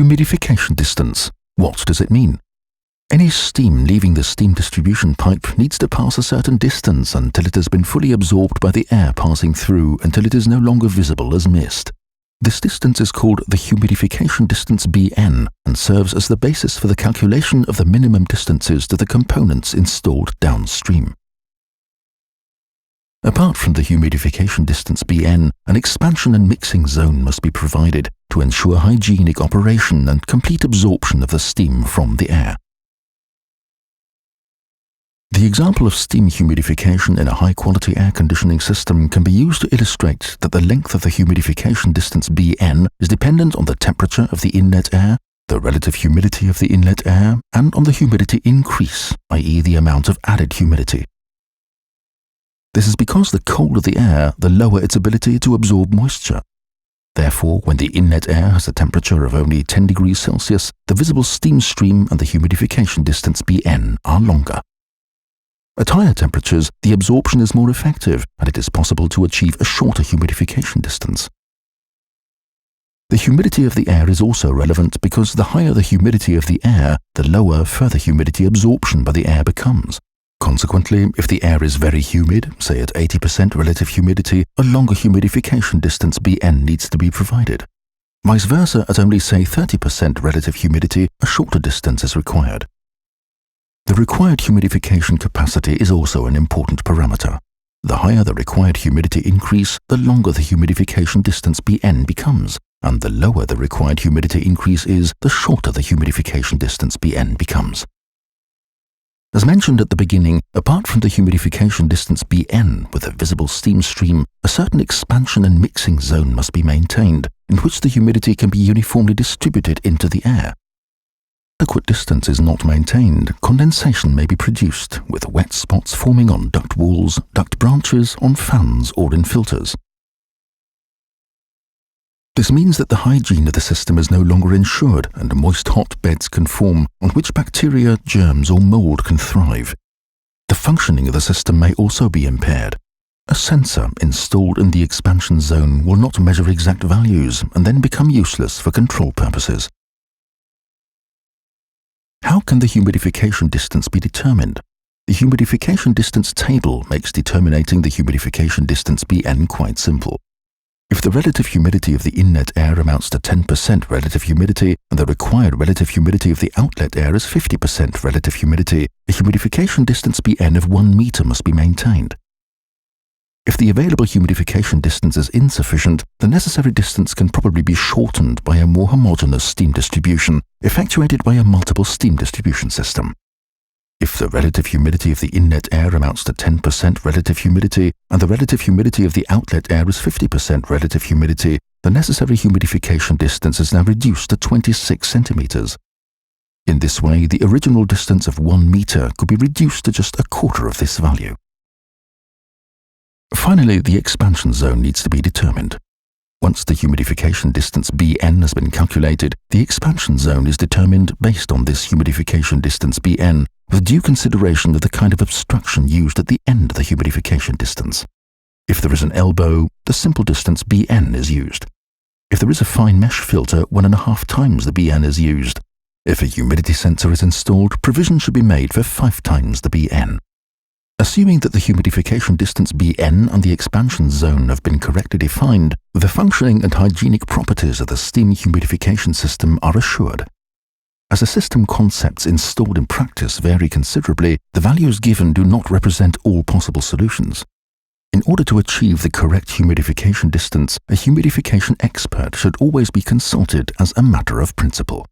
Humidification distance. What does it mean? Any steam leaving the steam distribution pipe needs to pass a certain distance until it has been fully absorbed by the air passing through until it is no longer visible as mist. This distance is called the humidification distance Bn and serves as the basis for the calculation of the minimum distances to the components installed downstream. Apart from the humidification distance Bn, an expansion and mixing zone must be provided to ensure hygienic operation and complete absorption of the steam from the air. The example of steam humidification in a high-quality air conditioning system can be used to illustrate that the length of the humidification distance Bn is dependent on the temperature of the inlet air, the relative humidity of the inlet air, and on the humidity increase, i.e. the amount of added humidity. This is because the colder the air, the lower its ability to absorb moisture. Therefore, when the inlet air has a temperature of only 10 degrees Celsius, the visible steam stream and the humidification distance Bn are longer. At higher temperatures, the absorption is more effective and it is possible to achieve a shorter humidification distance. The humidity of the air is also relevant because the higher the humidity of the air, the lower further humidity absorption by the air becomes. Consequently, if the air is very humid, say at 80% relative humidity, a longer humidification distance Bn needs to be provided. Vice versa, at only say 30% relative humidity, a shorter distance is required. The required humidification capacity is also an important parameter. The higher the required humidity increase, the longer the humidification distance Bn becomes, and the lower the required humidity increase is, the shorter the humidification distance Bn becomes. As mentioned at the beginning, apart from the humidification distance Bn with a visible steam stream, a certain expansion and mixing zone must be maintained, in which the humidity can be uniformly distributed into the air. Adequate distance is not maintained, condensation may be produced, with wet spots forming on duct walls, duct branches, on fans or in filters. This means that the hygiene of the system is no longer ensured and moist hot beds can form on which bacteria, germs or mold can thrive. The functioning of the system may also be impaired. A sensor installed in the expansion zone will not measure exact values and then become useless for control purposes. How can the humidification distance be determined? The humidification distance table makes determining the humidification distance Bn quite simple. If the relative humidity of the inlet air amounts to 10% relative humidity and the required relative humidity of the outlet air is 50% relative humidity, a humidification distance Bn of 1 meter must be maintained. If the available humidification distance is insufficient, the necessary distance can probably be shortened by a more homogeneous steam distribution, effectuated by a multiple steam distribution system. If the relative humidity of the inlet air amounts to 10% relative humidity and the relative humidity of the outlet air is 50% relative humidity, the necessary humidification distance is now reduced to 26 centimeters. In this way, the original distance of 1 meter could be reduced to just a quarter of this value. Finally, the expansion zone needs to be determined. Once the humidification distance Bn has been calculated, the expansion zone is determined based on this humidification distance Bn with due consideration of the kind of obstruction used at the end of the humidification distance. If there is an elbow, the simple distance Bn is used. If there is a fine mesh filter, 1.5 times the Bn is used. If a humidity sensor is installed, provision should be made for 5 times the Bn. Assuming that the humidification distance Bn and the expansion zone have been correctly defined, the functioning and hygienic properties of the steam humidification system are assured. As the system concepts installed in practice vary considerably, the values given do not represent all possible solutions. In order to achieve the correct humidification distance, a humidification expert should always be consulted as a matter of principle.